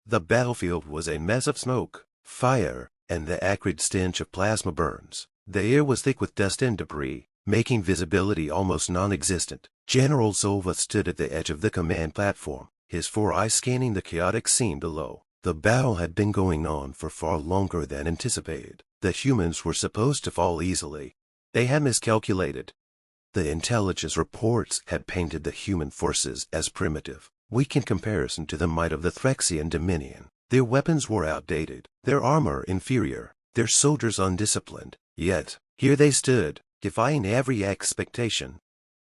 The battlefield was a mess of smoke, fire, and the acrid stench of plasma burns. The air was thick with dust and debris, making visibility almost non-existent. General Silva stood at the edge of the command platform, his four eyes scanning the chaotic scene below. The battle had been going on for far longer than anticipated. The humans were supposed to fall easily. They had miscalculated. The intelligence reports had painted the human forces as primitive, weak in comparison to the might of the Thraxian Dominion. Their weapons were outdated, their armor inferior, their soldiers undisciplined. Yet, here they stood, defying every expectation.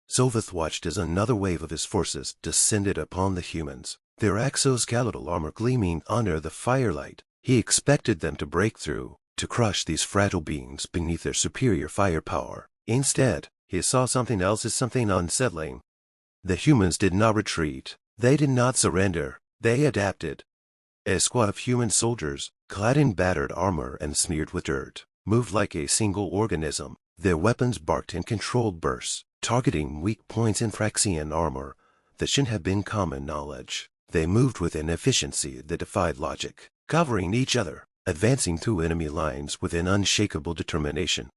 Sylvath watched as another wave of his forces descended upon the humans, their exoskeletal armor gleaming under the firelight. He expected them to break through, to crush these fragile beings beneath their superior firepower. Instead, he saw something else as something unsettling. The humans did not retreat. They did not surrender. They adapted. A squad of human soldiers, clad in battered armor and smeared with dirt, moved like a single organism. Their weapons barked in controlled bursts, targeting weak points in Thraxian armor that shouldn't have been common knowledge. They moved with an efficiency that defied logic, covering each other, advancing through enemy lines with an unshakable determination.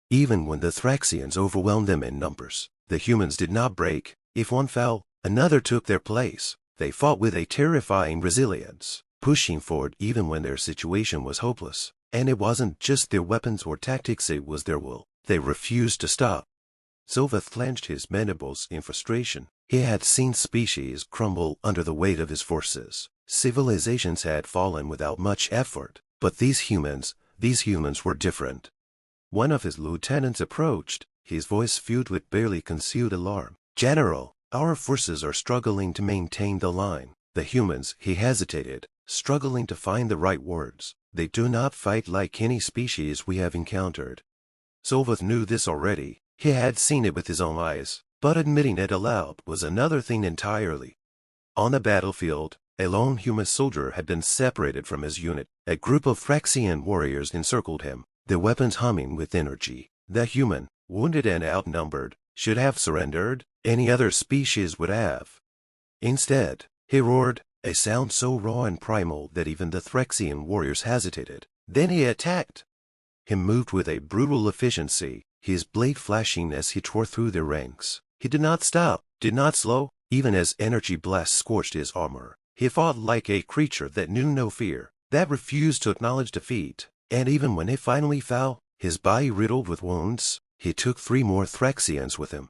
Even when the Thraxians overwhelmed them in numbers, the humans did not break. If one fell, another took their place. They fought with a terrifying resilience, pushing forward even when their situation was hopeless. And it wasn't just their weapons or tactics, it was their will. They refused to stop. Sylvath clenched his mandibles in frustration. He had seen species crumble under the weight of his forces. Civilizations had fallen without much effort. But these humans were different. One of his lieutenants approached, his voice filled with barely concealed alarm. "General, our forces are struggling to maintain the line." The humans, he hesitated, struggling to find the right words. "They do not fight like any species we have encountered." Sylvath knew this already. He had seen it with his own eyes, but admitting it aloud was another thing entirely. On the battlefield, a lone human soldier had been separated from his unit. A group of Thraxian warriors encircled him, their weapons humming with energy. The human, wounded and outnumbered, should have surrendered. Any other species would have. Instead, he roared, a sound so raw and primal that even the Thraxian warriors hesitated. Then he attacked. He moved with a brutal efficiency, his blade flashing as he tore through their ranks. He did not stop, did not slow, even as energy blasts scorched his armor. He fought like a creature that knew no fear, that refused to acknowledge defeat. And even when he finally fell, his body riddled with wounds, he took 3 more Thraxians with him.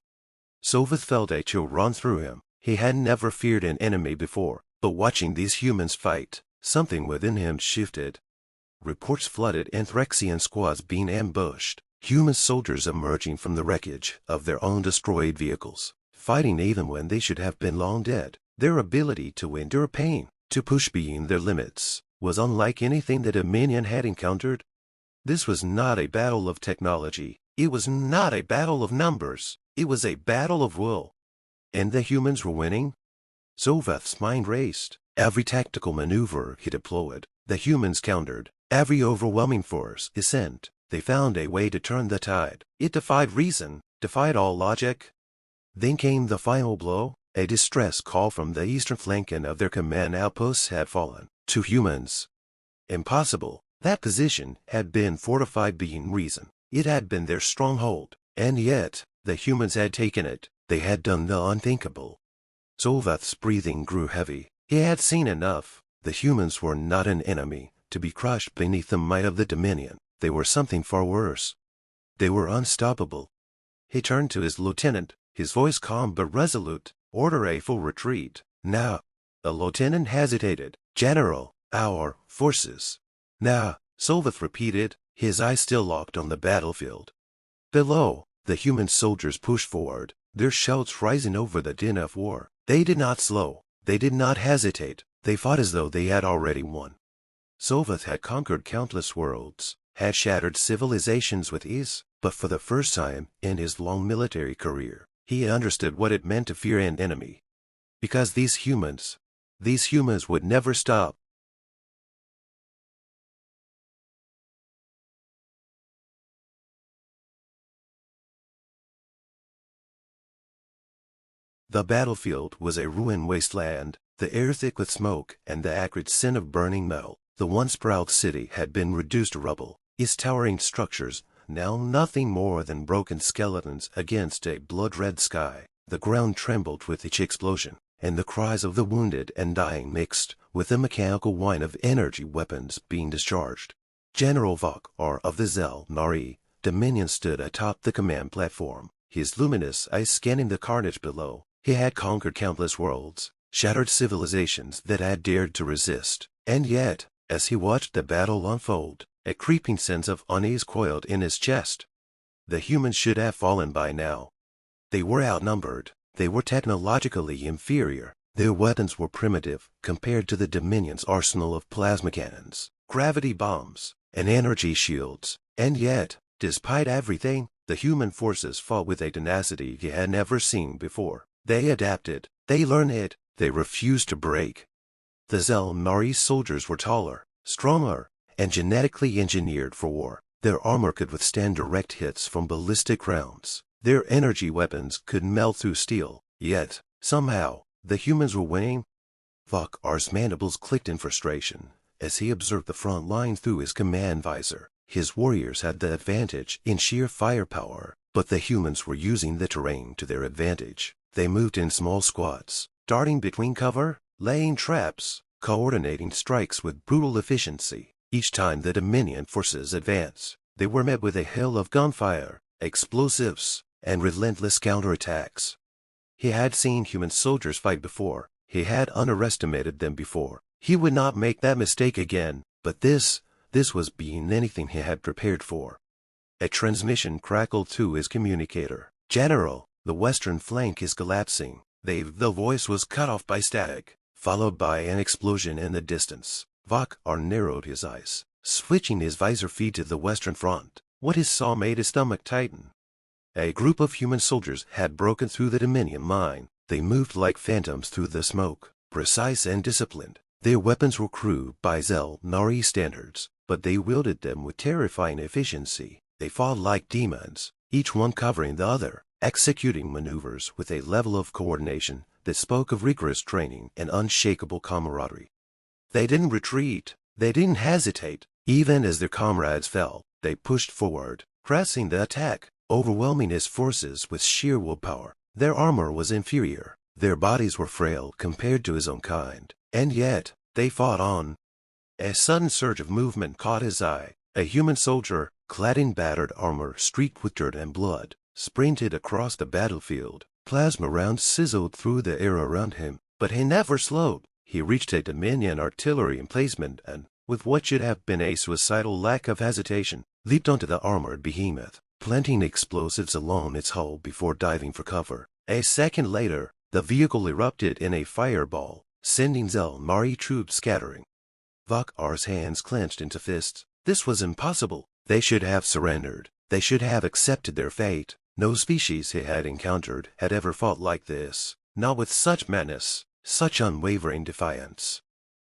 Sylvath felt a chill run through him. He had never feared an enemy before, but watching these humans fight, something within him shifted. Reports flooded and Thraxian squads being ambushed, human soldiers emerging from the wreckage of their own destroyed vehicles, fighting even when they should have been long dead. Their ability to endure pain, to push beyond their limits, was unlike anything that Dominion had encountered. This was not a battle of technology. It was not a battle of numbers. It was a battle of will. And the humans were winning? Sylvath's mind raced. Every tactical maneuver he deployed, the humans countered. Every overwhelming force he sent, they found a way to turn the tide. It defied reason, defied all logic. Then came the final blow. A distress call from the eastern flank of their command outposts had fallen. 2 humans. Impossible. That position had been fortified beyond reason. It had been their stronghold. And yet, the humans had taken it. They had done the unthinkable. Sylvath's breathing grew heavy. He had seen enough. The humans were not an enemy to be crushed beneath the might of the Dominion. They were something far worse. They were unstoppable. He turned to his lieutenant, his voice calm but resolute. "Order a full retreat. Now." The lieutenant hesitated. "General, our forces." "Now," Sylvath repeated, his eyes still locked on the battlefield. Below, the human soldiers pushed forward, their shouts rising over the din of war. They did not slow. They did not hesitate. They fought as though they had already won. Sylvath had conquered countless worlds, had shattered civilizations with ease, but for the first time in his long military career, he understood what it meant to fear an enemy. Because these humans would never stop. The battlefield was a ruined wasteland. the air thick with smoke and the acrid scent of burning metal. The once proud city had been reduced to rubble, its towering structures now nothing more than broken skeletons against a blood-red sky. The ground trembled with each explosion, and the cries of the wounded and dying mixed with the mechanical whine of energy weapons being discharged. General Vok, of the Nari Dominion, stood atop the command platform, his luminous eyes scanning the carnage below. He had conquered countless worlds, shattered civilizations that had dared to resist, and yet, as he watched the battle unfold, a creeping sense of unease coiled in his chest. The humans should have fallen by now. They were outnumbered, they were technologically inferior, their weapons were primitive compared to the Dominion's arsenal of plasma cannons, gravity bombs, and energy shields, and yet, despite everything, the human forces fought with a tenacity he had never seen before. They adapted, they learned it, they refused to break. The Nari soldiers were taller, stronger, and genetically engineered for war. Their armor could withstand direct hits from ballistic rounds. Their energy weapons could melt through steel. Yet, somehow, the humans were winning. Vok's mandibles clicked in frustration as he observed the front line through his command visor. His warriors had the advantage in sheer firepower, but the humans were using the terrain to their advantage. They moved in small squads, darting between cover, laying traps, coordinating strikes with brutal efficiency. Each time the Dominion forces advanced, they were met with a hail of gunfire, explosives, and relentless counterattacks. He had seen human soldiers fight before. He had underestimated them before. He would not make that mistake again, but this was beyond anything he had prepared for. A transmission crackled through his communicator. "General, the western flank is collapsing." The voice was cut off by static, followed by an explosion in the distance. Vok narrowed his eyes, switching his visor feed to the western front. What he saw made his stomach tighten. A group of human soldiers had broken through the Dominion line. They moved like phantoms through the smoke, precise and disciplined. Their weapons were crude by Nari standards, but they wielded them with terrifying efficiency. They fought like demons, each one covering the other, executing maneuvers with a level of coordination that spoke of rigorous training and unshakable camaraderie. They didn't retreat. They didn't hesitate. Even as their comrades fell, they pushed forward, pressing the attack, overwhelming his forces with sheer willpower. Their armor was inferior. Their bodies were frail compared to his own kind. And yet, they fought on. A sudden surge of movement caught his eye. A human soldier, clad in battered armor streaked with dirt and blood, sprinted across the battlefield. Plasma rounds sizzled through the air around him, but he never slowed. He reached a Dominion artillery emplacement and, with what should have been a suicidal lack of hesitation, leaped onto the armored behemoth, planting explosives along its hull before diving for cover. A second later, the vehicle erupted in a fireball, sending Nari troops scattering. Vok's hands clenched into fists. This was impossible. They should have surrendered. They should have accepted their fate. No species he had encountered had ever fought like this, not with such menace, such unwavering defiance.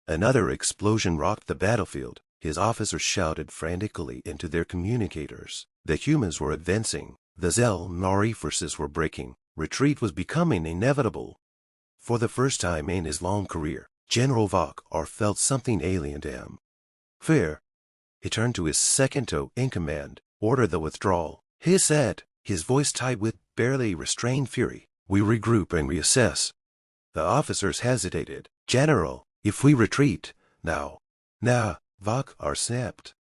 Another explosion rocked the battlefield. His officers shouted frantically into their communicators. The humans were advancing. The Nari forces were breaking. Retreat was becoming inevitable. For the first time in his long career, General Vok felt something alien to him. Fear. He turned to his second in command. "Order the withdrawal," he said, his voice tight with barely restrained fury. "We regroup and reassess." The officers hesitated. "General, if we retreat, now." Vok snapped.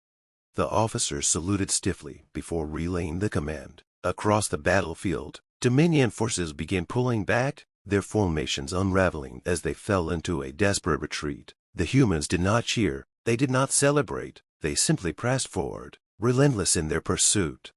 The officers saluted stiffly before relaying the command. Across the battlefield, Dominion forces began pulling back, their formations unraveling as they fell into a desperate retreat. The humans did not cheer. They did not celebrate. They simply pressed forward, relentless in their pursuit.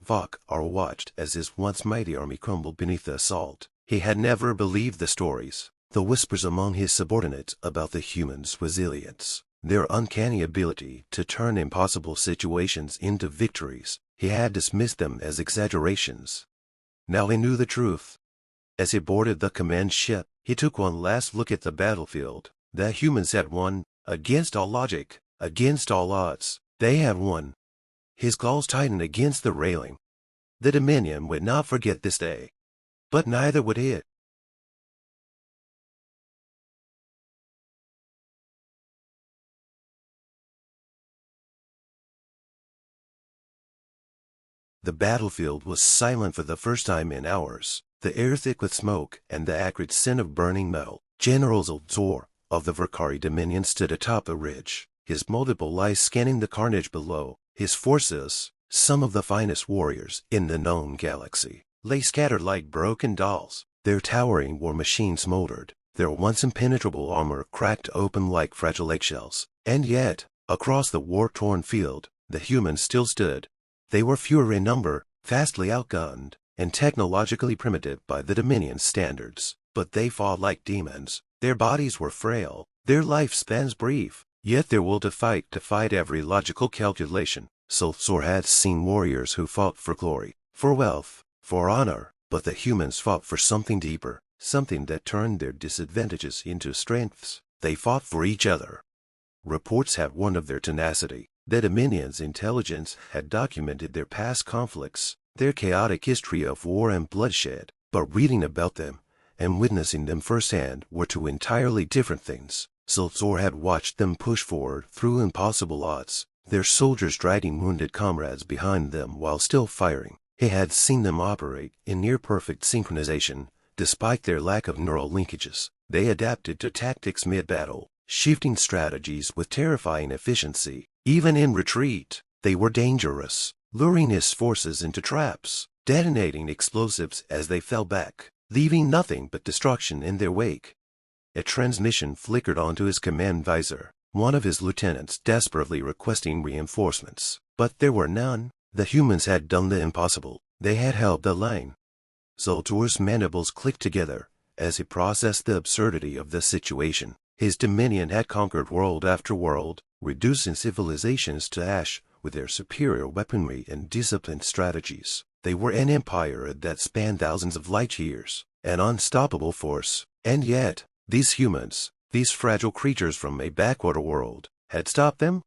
Vok watched as his once mighty army crumbled beneath the assault. He had never believed the stories, the whispers among his subordinates about the humans' resilience, their uncanny ability to turn impossible situations into victories. He had dismissed them as exaggerations. Now he knew the truth. As he boarded the command ship, he took one last look at the battlefield. The humans had won, against all logic, against all odds. They had won. His claws tightened against the railing. The Dominion would not forget this day. But neither would it. The battlefield was silent for the first time in hours, the air thick with smoke and the acrid scent of burning metal. General Zoltor of the Verkari Dominion stood atop a ridge, his multiple eyes scanning the carnage below. His forces, some of the finest warriors in the known galaxy, lay scattered like broken dolls. Their towering war machines smoldered, their once impenetrable armor cracked open like fragile eggshells. And yet, across the war-torn field, the humans still stood. They were fewer in number, vastly outgunned, and technologically primitive by the Dominion's standards. But they fought like demons. Their bodies were frail, their lifespans brief, yet their will to fight defied every logical calculation. Zoltor had seen warriors who fought for glory, for wealth, for honor, but the humans fought for something deeper, something that turned their disadvantages into strengths. They fought for each other. Reports had warned of their tenacity. The Dominion's intelligence had documented their past conflicts, their chaotic history of war and bloodshed, but reading about them and witnessing them firsthand were two entirely different things. Zoltor had watched them push forward through impossible odds, their soldiers dragging wounded comrades behind them while still firing. He had seen them operate in near-perfect synchronization, despite their lack of neural linkages. They adapted to tactics mid-battle, shifting strategies with terrifying efficiency. Even in retreat, they were dangerous, luring his forces into traps, detonating explosives as they fell back, leaving nothing but destruction in their wake. A transmission flickered onto his command visor, one of his lieutenants desperately requesting reinforcements. But there were none. The humans had done the impossible. They had held the line. Zoltor's mandibles clicked together as he processed the absurdity of the situation. His Dominion had conquered world after world, reducing civilizations to ash with their superior weaponry and disciplined strategies. They were an empire that spanned thousands of light years, an unstoppable force. And yet, these humans, these fragile creatures from a backwater world, had stopped them?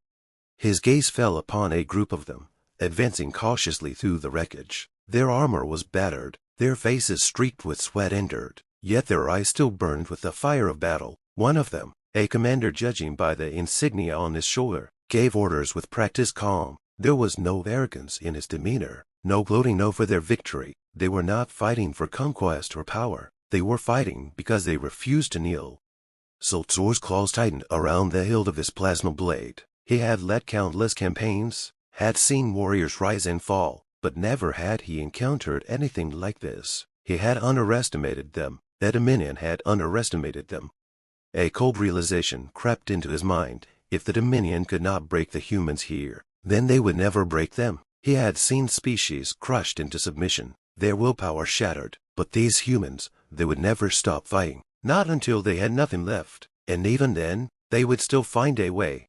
His gaze fell upon a group of them, advancing cautiously through the wreckage. Their armor was battered, their faces streaked with sweat and dirt, yet their eyes still burned with the fire of battle. One of them, a commander judging by the insignia on his shoulder, gave orders with practiced calm. There was no arrogance in his demeanor, no gloating over their victory. They were not fighting for conquest or power. They were fighting because they refused to kneel. Zoltor's claws tightened around the hilt of his plasma blade. He had led countless campaigns, had seen warriors rise and fall, but never had he encountered anything like this. He had underestimated them. The Dominion had underestimated them. A cold realization crept into his mind. If the Dominion could not break the humans here, then they would never break them. He had seen species crushed into submission, their willpower shattered, but these humans, they would never stop fighting. Not until they had nothing left, and even then, they would still find a way.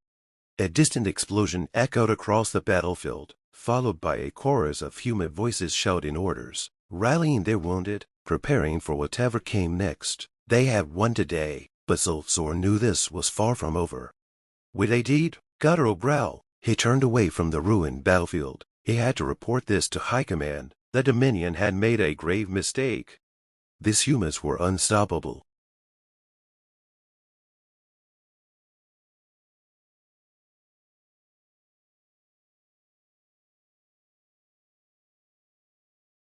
A distant explosion echoed across the battlefield, followed by a chorus of human voices shouting orders, rallying their wounded, preparing for whatever came next. They had won today, but Zoltor knew this was far from over. With a deep, guttural growl, he turned away from the ruined battlefield. He had to report this to High Command. The Dominion had made a grave mistake. These humans were unstoppable.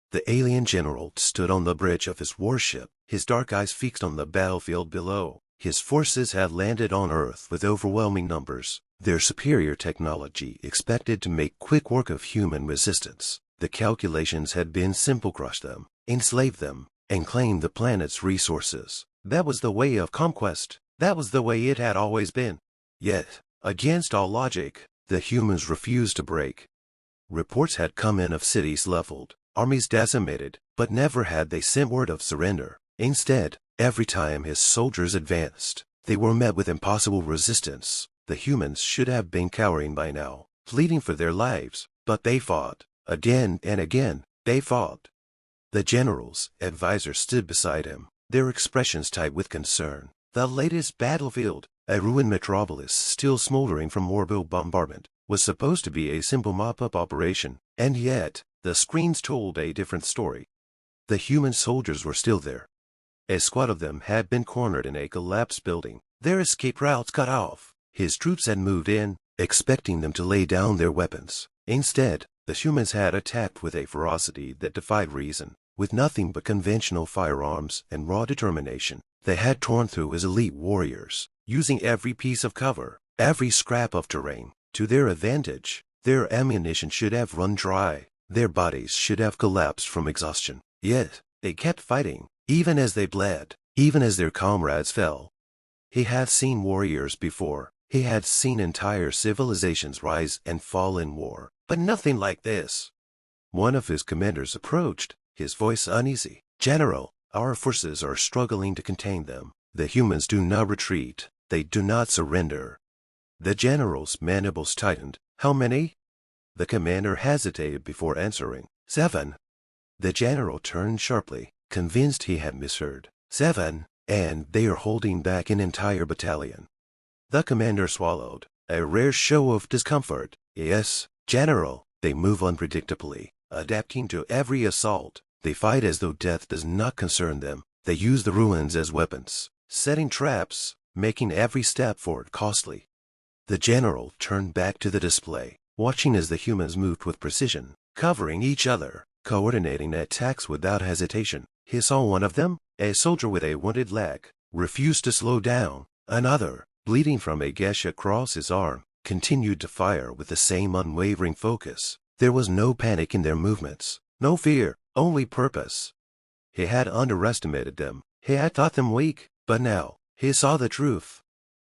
The alien general stood on the bridge of his warship, his dark eyes fixed on the battlefield below. His forces had landed on Earth with overwhelming numbers, their superior technology expected to make quick work of human resistance. The calculations had been simple: crush them, enslave them, and claim the planet's resources. That was the way of conquest. That was the way it had always been. Yet, against all logic, the humans refused to break. Reports had come in of cities leveled, armies decimated, but never had they sent word of surrender. Instead, every time his soldiers advanced, they were met with impossible resistance. The humans should have been cowering by now, pleading for their lives, but they fought. Again and again, they fought. The general's advisor stood beside him, their expressions tight with concern. The latest battlefield, a ruined metropolis still smoldering from orbital bombardment, was supposed to be a simple mop-up operation, and yet, the screens told a different story. The human soldiers were still there. A squad of them had been cornered in a collapsed building, their escape routes cut off. His troops had moved in, expecting them to lay down their weapons. Instead, The humans had attacked with a ferocity that defied reason. With nothing but conventional firearms and raw determination, they had torn through his elite warriors, using every piece of cover, every scrap of terrain, to their advantage. Their ammunition should have run dry. Their bodies should have collapsed from exhaustion. Yet, they kept fighting, even as they bled, even as their comrades fell. He had seen warriors before. He had seen entire civilizations rise and fall in war, but nothing like this. One of his commanders approached, his voice uneasy. "General, our forces are struggling to contain them. The humans do not retreat. They do not surrender." The general's mandibles tightened. "How many?" The commander hesitated before answering. "7." The general turned sharply, convinced he had misheard. "7, and they are holding back an entire battalion." The commander swallowed, a rare show of discomfort. "Yes, General, they move unpredictably, adapting to every assault. They fight as though death does not concern them. They use the ruins as weapons, setting traps, making every step forward costly." The general turned back to the display, watching as the humans moved with precision, covering each other, coordinating attacks without hesitation. He saw one of them, a soldier with a wounded leg, refused to slow down. Another, bleeding from a gash across his arm, continued to fire with the same unwavering focus. There was no panic in their movements, no fear, only purpose. He had underestimated them. He had thought them weak, but now he saw the truth.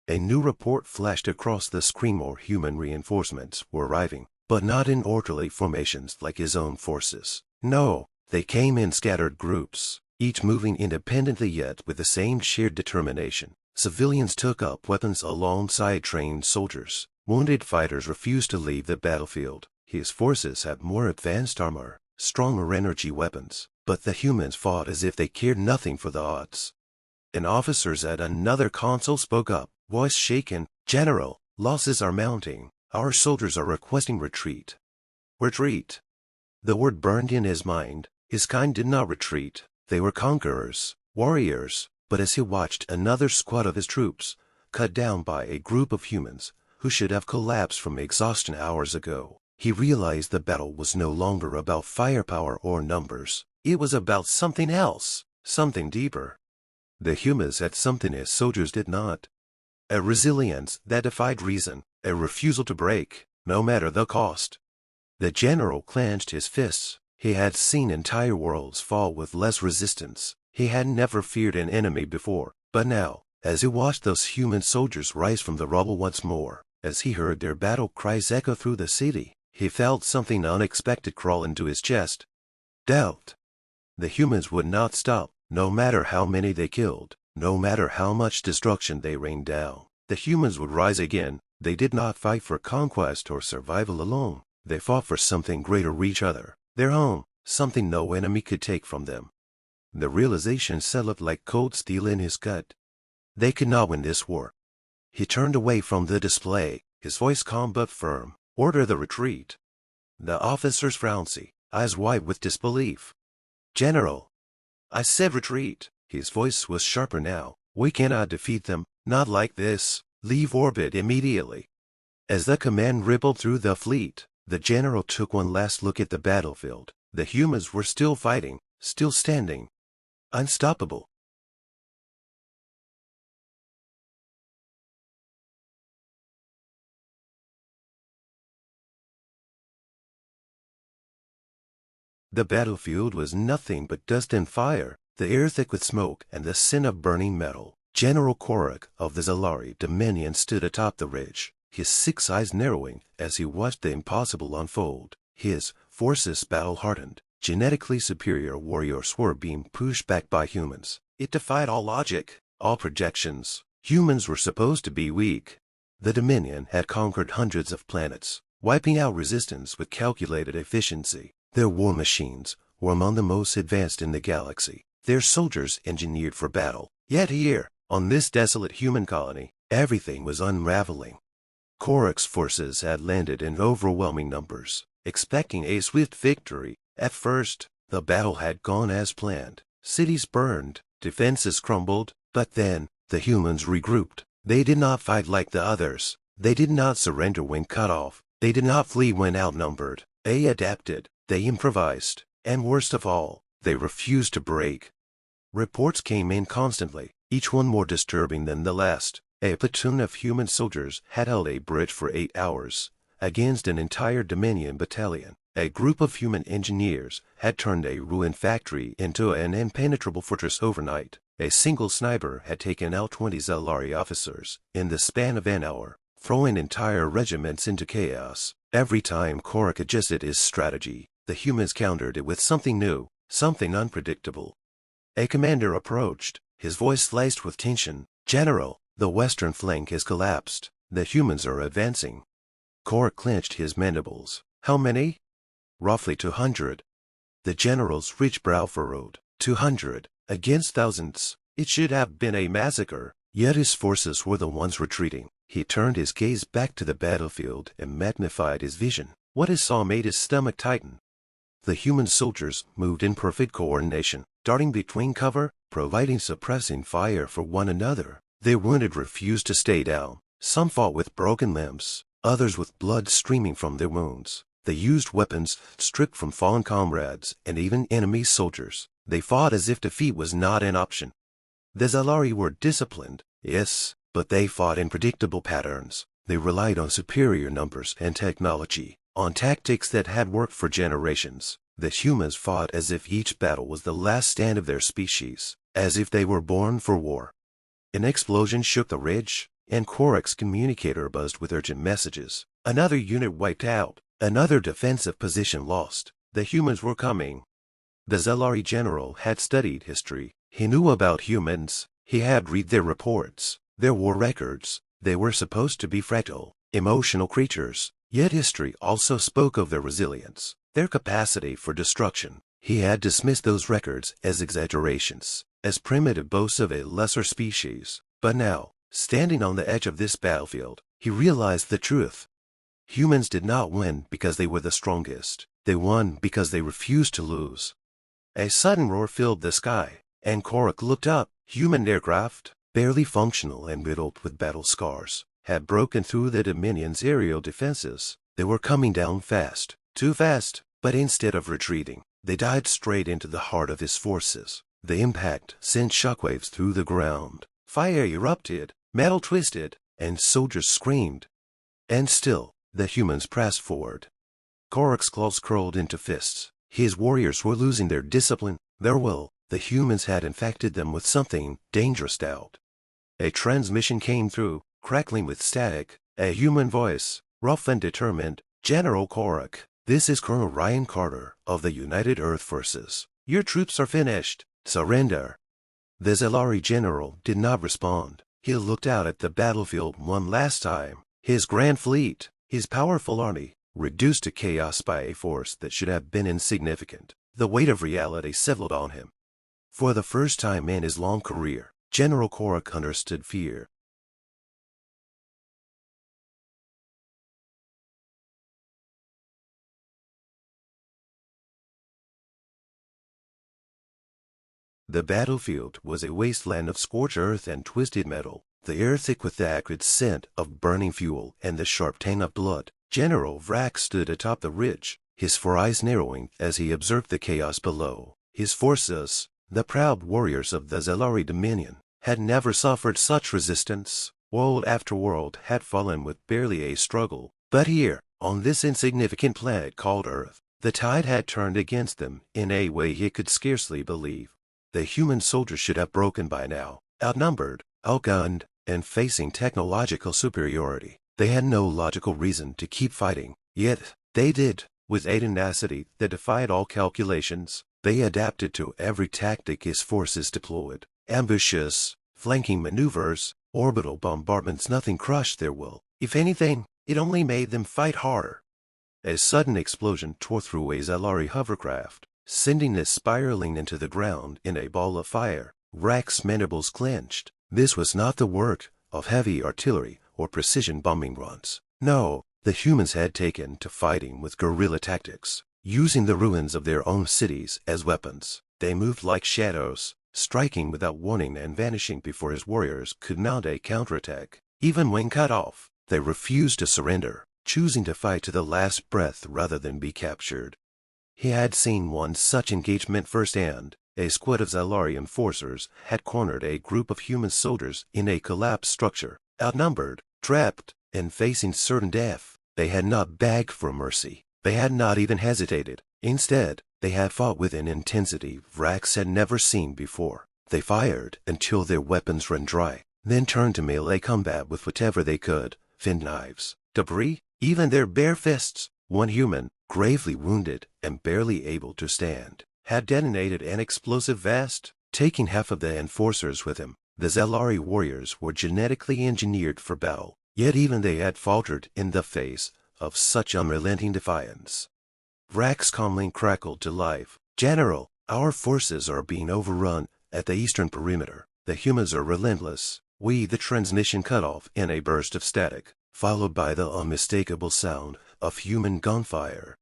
A new report flashed across the screen. More human reinforcements were arriving, but not in orderly formations like his own forces. No, they came in scattered groups, each moving independently yet with the same shared determination. Civilians took up weapons alongside trained soldiers. Wounded fighters refused to leave the battlefield. His forces had more advanced armor, stronger energy weapons, but the humans fought as if they cared nothing for the odds. An officer at another console spoke up, voice shaken. "General, losses are mounting. Our soldiers are requesting retreat." Retreat. The word burned in his mind. His kind did not retreat. They were conquerors, warriors. But as he watched another squad of his troops, cut down by a group of humans who should have collapsed from exhaustion hours ago, he realized the battle was no longer about firepower or numbers. It was about something else, something deeper. The humans had something his soldiers did not. A resilience that defied reason, a refusal to break, no matter the cost. The general clenched his fists. He had seen entire worlds fall with less resistance. He had never feared an enemy before, but now, as he watched those human soldiers rise from the rubble once more, as he heard their battle cries echo through the city, he felt something unexpected crawl into his chest. Doubt. The humans would not stop, no matter how many they killed, no matter how much destruction they rained down. The humans would rise again. They did not fight for conquest or survival alone. They fought for something greater, each other, their home, something no enemy could take from them. The realization settled like cold steel in his gut. They could not win this war. He turned away from the display, his voice calm but firm. "Order the retreat." The officer's frowned, eyes wide with disbelief. "General, I said retreat." His voice was sharper now. "We cannot defeat them, not like this. Leave orbit immediately." As the command rippled through the fleet, the general took one last look at the battlefield. The humans were still fighting, still standing. Unstoppable. The battlefield was nothing but dust and fire, the air thick with smoke and the scent of burning metal. General Korak of the Zalari Dominion stood atop the ridge, his 6 eyes narrowing as he watched the impossible unfold. His forces battle-hardened, genetically superior warriors were being pushed back by humans. It defied all logic, all projections. Humans were supposed to be weak. The Dominion had conquered hundreds of planets, wiping out resistance with calculated efficiency. Their war machines were among the most advanced in the galaxy, their soldiers engineered for battle. Yet here, on this desolate human colony, everything was unraveling. Korak's forces had landed in overwhelming numbers, expecting a swift victory. At first, the battle had gone as planned. Cities burned, defenses crumbled, but then, the humans regrouped. They did not fight like the others. They did not surrender when cut off. They did not flee when outnumbered. They adapted, they improvised, and worst of all, they refused to break. Reports came in constantly, each one more disturbing than the last. A platoon of human soldiers had held a bridge for 8 hours against an entire Dominion battalion. A group of human engineers had turned a ruined factory into an impenetrable fortress overnight. A single sniper had taken out 20 Zalari officers in the span of an hour, throwing entire regiments into chaos. Every time Korak adjusted his strategy, the humans countered it with something new, something unpredictable. A commander approached, his voice laced with tension. "General, the western flank has collapsed. The humans are advancing." Korak clenched his mandibles. "How many?" "Roughly 200. The general's rich brow furrowed. 200 against thousands. It should have been a massacre. Yet his forces were the ones retreating. He turned his gaze back to the battlefield and magnified his vision. What he saw made his stomach tighten. The human soldiers moved in perfect coordination, darting between cover, providing suppressing fire for one another. Their wounded refused to stay down. Some fought with broken limbs, others with blood streaming from their wounds. They used weapons stripped from fallen comrades and even enemy soldiers. They fought as if defeat was not an option. The Zalari were disciplined, yes, but they fought in predictable patterns. They relied on superior numbers and technology, on tactics that had worked for generations. The humans fought as if each battle was the last stand of their species, as if they were born for war. An explosion shook the ridge, and Korak's communicator buzzed with urgent messages. Another unit wiped out, another defensive position lost. The humans were coming. The Zalari general had studied history. He knew about humans. He had read their reports, their war records. They were supposed to be fragile, emotional creatures. Yet history also spoke of their resilience, their capacity for destruction. He had dismissed those records as exaggerations, as primitive boasts of a lesser species. But now, standing on the edge of this battlefield, he realized the truth. Humans did not win because they were the strongest. They won because they refused to lose. A sudden roar filled the sky, and Korak looked up. Human aircraft, barely functional and riddled with battle scars, had broken through the Dominion's aerial defenses. They were coming down fast, too fast, but instead of retreating, they dived straight into the heart of his forces. The impact sent shockwaves through the ground. Fire erupted, metal twisted, and soldiers screamed. And still, the humans pressed forward. Korak's claws curled into fists. His warriors were losing their discipline, their will. The humans had infected them with something dangerous doubt. A transmission came through, crackling with static. A human voice, rough and determined. "General Korak, this is Colonel Ryan Carter of the United Earth Forces. Your troops are finished. Surrender." The Zalari general did not respond. He looked out at the battlefield one last time. His grand fleet, his powerful army, reduced to chaos by a force that should have been insignificant. The weight of reality settled on him. For the first time in his long career, General Korak understood fear. The battlefield was a wasteland of scorched earth and twisted metal, the air thick with the acrid scent of burning fuel and the sharp taint of blood. General Vrak stood atop the ridge, his four eyes narrowing as he observed the chaos below. His forces, the proud warriors of the Zalari Dominion, had never suffered such resistance. World after world had fallen with barely a struggle. But here, on this insignificant planet called Earth, the tide had turned against them in a way he could scarcely believe. The human soldiers should have broken by now, outnumbered, outgunned, and facing technological superiority. They had no logical reason to keep fighting, yet they did, with a tenacity that defied all calculations. They adapted to every tactic his forces deployed. Ambushes, flanking maneuvers, orbital bombardments, nothing crushed their will. If anything, it only made them fight harder. A sudden explosion tore through a Zalari hovercraft, sending it spiraling into the ground in a ball of fire. Vrak's mandibles clenched. This was not the work of heavy artillery or precision bombing runs. No, the humans had taken to fighting with guerrilla tactics, using the ruins of their own cities as weapons. They moved like shadows, striking without warning and vanishing before his warriors could mount a counterattack. Even when cut off, they refused to surrender. choosing to fight to the last breath rather than be captured. He had seen one such engagement firsthand. A squad of Zalari enforcers had cornered a group of human soldiers in a collapsed structure. Outnumbered, trapped, and facing certain death, they had not begged for mercy. They had not even hesitated. Instead, they had fought with an intensity Vrax had never seen before. They fired until their weapons ran dry, then turned to melee combat with whatever they could: thin knives, debris, even their bare fists. One human, gravely wounded and barely able to stand, had detonated an explosive vest, taking half of the enforcers with him. The Zalari warriors were genetically engineered for battle, yet even they had faltered in the face of such unrelenting defiance. Vrax calmly crackled to life. "General, our forces are being overrun at the eastern perimeter. The humans are relentless." The transmission cut off in a burst of static, followed by the unmistakable sound of human gunfire.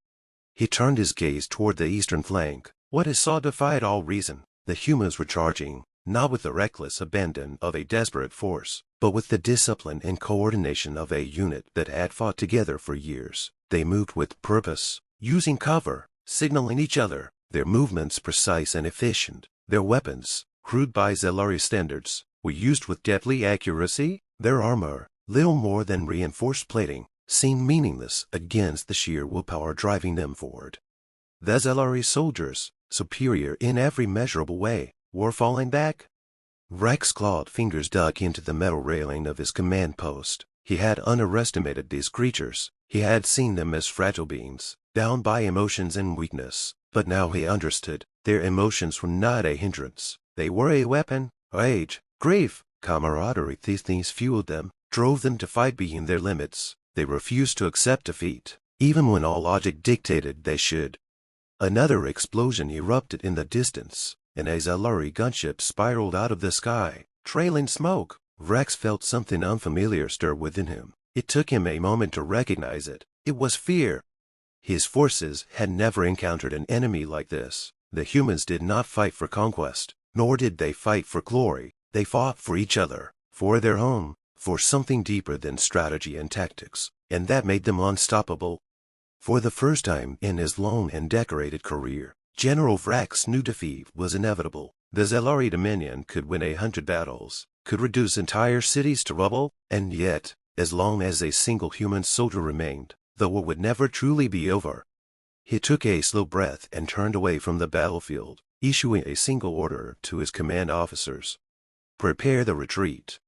He turned his gaze toward the eastern flank. What he saw defied all reason. The humans were charging, not with the reckless abandon of a desperate force, but with the discipline and coordination of a unit that had fought together for years. They moved with purpose, using cover, signaling each other, their movements precise and efficient. Their weapons, crude by Zalari standards, were used with deadly accuracy. Their armor, little more than reinforced plating, seemed meaningless against the sheer willpower driving them forward. The Zalari soldiers, superior in every measurable way, were falling back. Vrax's clawed fingers dug into the metal railing of his command post. He had underestimated these creatures. He had seen them as fragile beings, bound by emotions and weakness. But now he understood. Their emotions were not a hindrance. They were a weapon. Rage, grief, camaraderie. These things fueled them, drove them to fight beyond their limits. They refused to accept defeat, even when all logic dictated they should. Another explosion erupted in the distance, and a Zalari gunship spiraled out of the sky, trailing smoke. Vrax felt something unfamiliar stir within him. It took him a moment to recognize it. It was fear. His forces had never encountered an enemy like this. The humans did not fight for conquest, nor did they fight for glory. They fought for each other, for their home, for something deeper than strategy and tactics, and that made them unstoppable. For the first time in his long and decorated career, General Vrax knew defeat was inevitable. The Zalari Dominion could win 100 battles, could reduce entire cities to rubble, and yet, as long as a single human soldier remained, the war would never truly be over. He took a slow breath and turned away from the battlefield, issuing a single order to his command officers: "Prepare the retreat."